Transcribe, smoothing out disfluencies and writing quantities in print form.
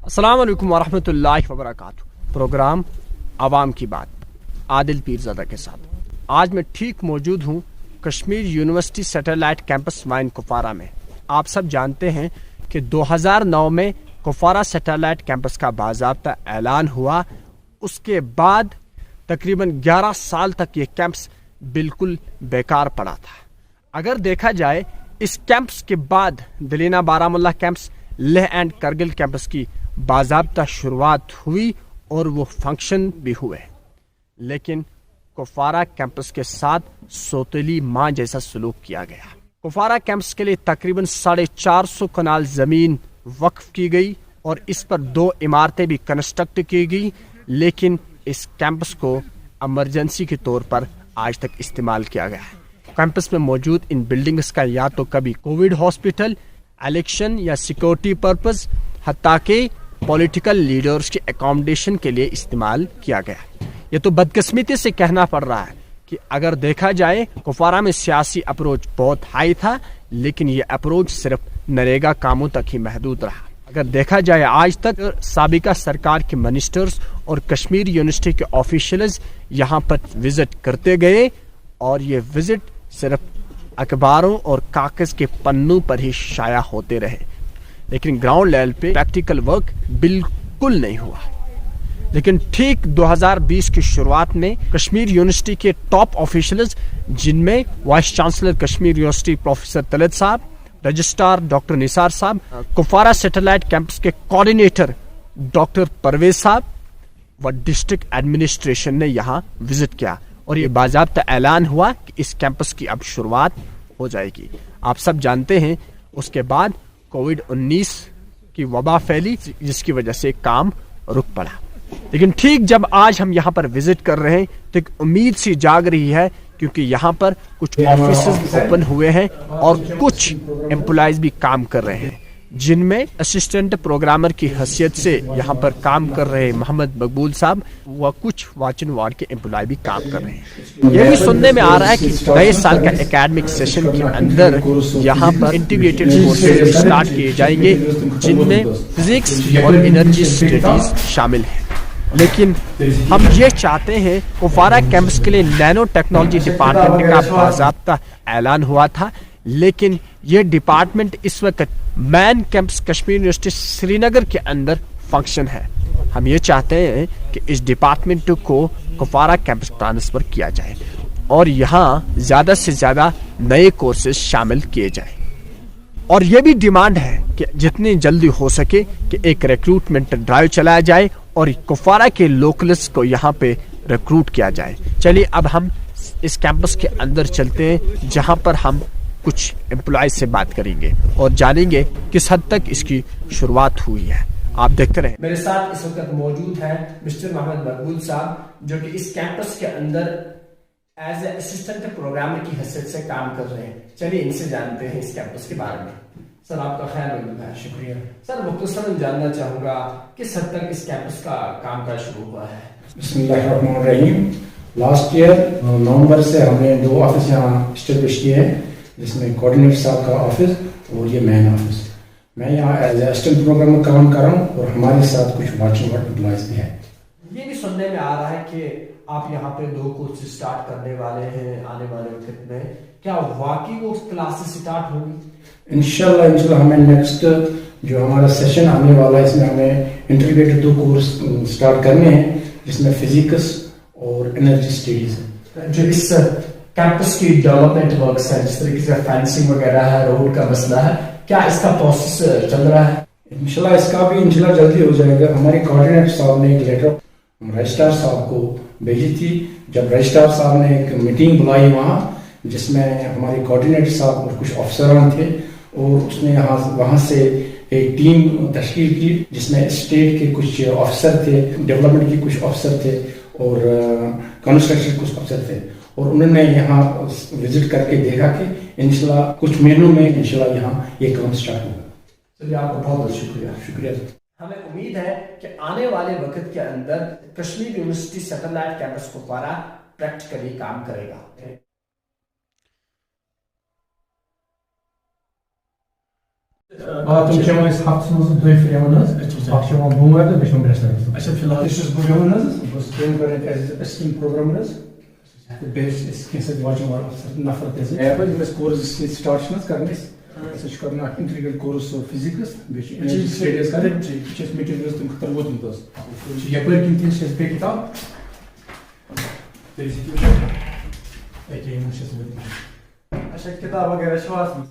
السلام علیکم ورحمۃ اللہ وبرکاتہ۔ پروگرام عوام کی بات عادل پیرزادہ کے ساتھ آج میں ٹھیک موجود ہوں کشمیر یونیورسٹی سیٹلائٹ کیمپس مائن کپوارہ میں۔ آپ سب جانتے ہیں کہ 2009 میں کپوارہ سیٹلائٹ کیمپس کا باضابطہ اعلان ہوا۔ اس کے بعد تقریباً 11 سال تک یہ کیمپس بالکل بیکار پڑا تھا۔ اگر دیکھا جائے اس کیمپس کے بعد Delina Baramulla campus, Leh and Kargil campus کی باضابطہ شروعات ہوئی اور وہ فنکشن بھی ہوئے، لیکن کپوارہ کیمپس کے ساتھ سوتیلی ماں جیسا سلوک کیا گیا۔ کپوارہ کیمپس کے لیے تقریباً 450 کنال زمین وقف کی گئی اور اس پر 2 عمارتیں بھی کنسٹرکٹ کی گئی، لیکن اس کیمپس کو ایمرجنسی کے طور پر آج تک استعمال کیا گیا ہے۔ کیمپس میں موجود ان بلڈنگز کا یا تو کبھی کووڈ ہاسپٹل، الیکشن یا سیکورٹی پرپز، حتیٰ کہ پولیٹیکل لیڈرز کی اکاموڈیشن کے لیے استعمال کیا گیا۔ یہ تو بدقسمتی سے کہنا پڑ رہا ہے کہ اگر دیکھا جائے کپوارہ میں سیاسی اپروچ بہت ہائی تھا، لیکن یہ اپروچ صرف نریگا کاموں تک ہی محدود رہا۔ اگر دیکھا جائے آج تک سابقہ سرکار کے منسٹرز اور کشمیر یونیورسٹی کے آفیشلز یہاں پر وزٹ کرتے گئے اور یہ وزٹ صرف اخباروں اور کاغذ کے پنوں پر ہی شائع ہوتے رہے، لیکن گراؤنڈ لیول پہ پریکٹیکل ورک بالکل نہیں ہوا۔ لیکن ٹھیک 2020 کی شروعات میں کشمیر یونیورسٹی کے ٹاپ آفیشلز، جن میں vice chancellor Kashmir university professor Talat صاحب، رجسٹرار ڈاکٹر نثار صاحب، کپوارہ سیٹلائٹ کیمپس کے کوآرڈینیٹر ڈاکٹر پرویز صاحب و ڈسٹرکٹ ایڈمنسٹریشن نے یہاں وزٹ کیا اور یہ باضابطہ اعلان ہوا کہ اس کیمپس کی اب شروعات ہو جائے گی۔ آپ سب جانتے ہیں اس کے بعد کووڈ-19 کی وبا پھیلی، جس کی وجہ سے کام رک پڑا۔ لیکن ٹھیک جب آج ہم یہاں پر وزٹ کر رہے ہیں تو ایک امید سی جاگ رہی ہے، کیونکہ یہاں پر کچھ آفیسز اوپن ہوئے ہیں اور کچھ امپلائیز بھی کام کر رہے ہیں، جن میں اسسٹنٹ پروگرامر کی حیثیت سے یہاں پر کام کر رہے محمد مقبول صاحب و کچھ واچن وارڈ کے امپلائی بھی کام کر رہے ہیں۔ یہ بھی سننے میں آ رہا ہے کہ نئے سال کا اکیڈمک سیشن کے اندر یہاں پر انٹیگریٹڈ کورسز اسٹارٹ کیے جائیں گے، جن میں فزکس اور انرجی اسٹڈیز شامل ہیں۔ لیکن ہم یہ چاہتے ہیں، کپوارہ کیمپس کے لیے نینو ٹیکنالوجی ڈپارٹمنٹ کا باضابطہ اعلان ہوا تھا، لیکن یہ ڈپارٹمنٹ اس وقت مین کیمپس کشمیر یونیورسٹی سری نگر کے اندر فنکشن ہے۔ ہم یہ چاہتے ہیں کہ اس ڈپارٹمنٹ کو کپوارہ کیمپس ٹرانسفر کیا جائے اور یہاں زیادہ سے زیادہ نئے کورسز شامل کیے جائیں، اور یہ بھی ڈیمانڈ ہے کہ جتنی جلدی ہو سکے کہ ایک ریکروٹمنٹ ڈرائیو چلایا جائے اور کپوارہ کے لوکلس کو یہاں پہ ریکروٹ کیا جائے۔ چلیے اب ہم اس کیمپس کے اندر چلتے ہیں، جہاں پر ہم کچھ امپلائیز سے بات کریں گے اور جانیں گے کس حد تک اس کی شروعات ہوئی ہے۔ آپ دیکھتے رہیں۔ میرے ساتھ اس وقت موجود ہیں مسٹر محمد مقبول صاحب، جو کہ اس کیمپس کے اندر ایز اے اسسٹنٹ پروگرامر کی حیثیت سے کام کر رہے ہیں۔ چلیے ان سے جانتے ہیں اس کیمپس کے بارے میں۔ سر آپ کا خیر مقدم ہے۔ شکریہ سر۔ مختصراً جاننا چاہوں گا کس حد تک اس کیمپس کا کام کاج شروع ہوا ہے؟ بسم اللہ الرحمن الرحیم۔ لاسٹ ایئر نومبر سے ہم نے 2 آفس یہاں اسٹیبلش کیے ہیں، جس میں کوآرڈینیٹر صاحب کا آفس اور یہ مین آفس۔ میں یہاں ایز اے اسسٹنٹ پروگرامر کام کر رہا ہوں اور ہمارے ساتھ کچھ واچنگ وارڈ امپلائیز بھی ہیں۔ یہ بھی سننے میں آ رہا ہے کہ آپ یہاں پہ 2 کورس اسٹارٹ کرنے والے ہیں آنے والے وقت میں، کیا واقعی وہ کلاسز اسٹارٹ ہوگی؟ انشاءاللہ ہمیں نیکسٹ جو ہمارا سیشن آنے والا ہے، اس میں ہمیں انٹیگریٹڈ 2 کورس اسٹارٹ کرنے ہیں، جس میں فزکس اور انرجی اسٹڈیز ہے۔ جو اس کیمپس کی ڈیولپمنٹ ورکس ہے، جس طریقے سے فینسنگ وغیرہ ہے، روڈ کا مسئلہ ہے، کیا اس کا پروسیس چل رہا ہے؟ انشاءاللہ اس کا بھی انشاءاللہ جلدی ہو جائے گا۔ ہمارے کوآرڈینیٹر صاحب نے ایک لیٹر رجسٹرار صاحب کو بھیجی تھی، جب رجسٹرار صاحب نے ایک میٹنگ بلائی وہاں، جس میں ہمارے کوآرڈینیٹر صاحب اور کچھ افسران تھے، اور اس نے وہاں سے ایک ٹیم تشکیل کی، جس میں اسٹیٹ کے کچھ افسر تھے، ڈیولپمنٹ کے کچھ افسر تھے اور کنسٹرکشن کے کچھ افسر تھے، اور انہوں نے یہاں وزٹ کر کے دیکھا کہ انشاءاللہ کچھ مہینوں میں انشاءاللہ یہاں یہ کام سٹارٹ ہوگا۔ چلیے آپ کا بہت بہت شکریہ۔ شکریہ۔ ہمیں امید ہے کہ آنے والے وقت کے اندر Kashmir university satellite campus Kupwara practically کام کرے گا۔ تم چھِ یِوان أسۍ ہفتس منٛز 2 پھِرِ یِوان حظ اکھ چھِ یِوان بوموارِ دۄہ بیٚیہِ چھِ یِوان برٛٮ۪سوارِ اچھا فی الحال چھُس بہٕ بیٚہوان حظ بہٕ چھُس کٲم کران ایز اسسٹنٹ پروگرامر حظ تہٕ بیٚیہِ چھِ أسۍ کینٛہہ سۭتۍ واچن وار نفر تہِ حظ ایپ حظ یِم اَسہِ کورس ییٚتہِ سٹاٹ چھِ نہ کران أسۍ چھِ کران اکھ انٹرگریٹ کورس فِزِکٕس بیٚیہِ چھِ سٹیڈیز کران چھِ أسۍ میٹیٖریلٕز تَمہِ خٲطرٕ ووتمُت حظ چھِ یپٲرۍ کِنۍ تہِ چھِ اَسہِ بیٚیہِ کِتاب اچھا کتاب وغیرہ چھِ واتمٕژ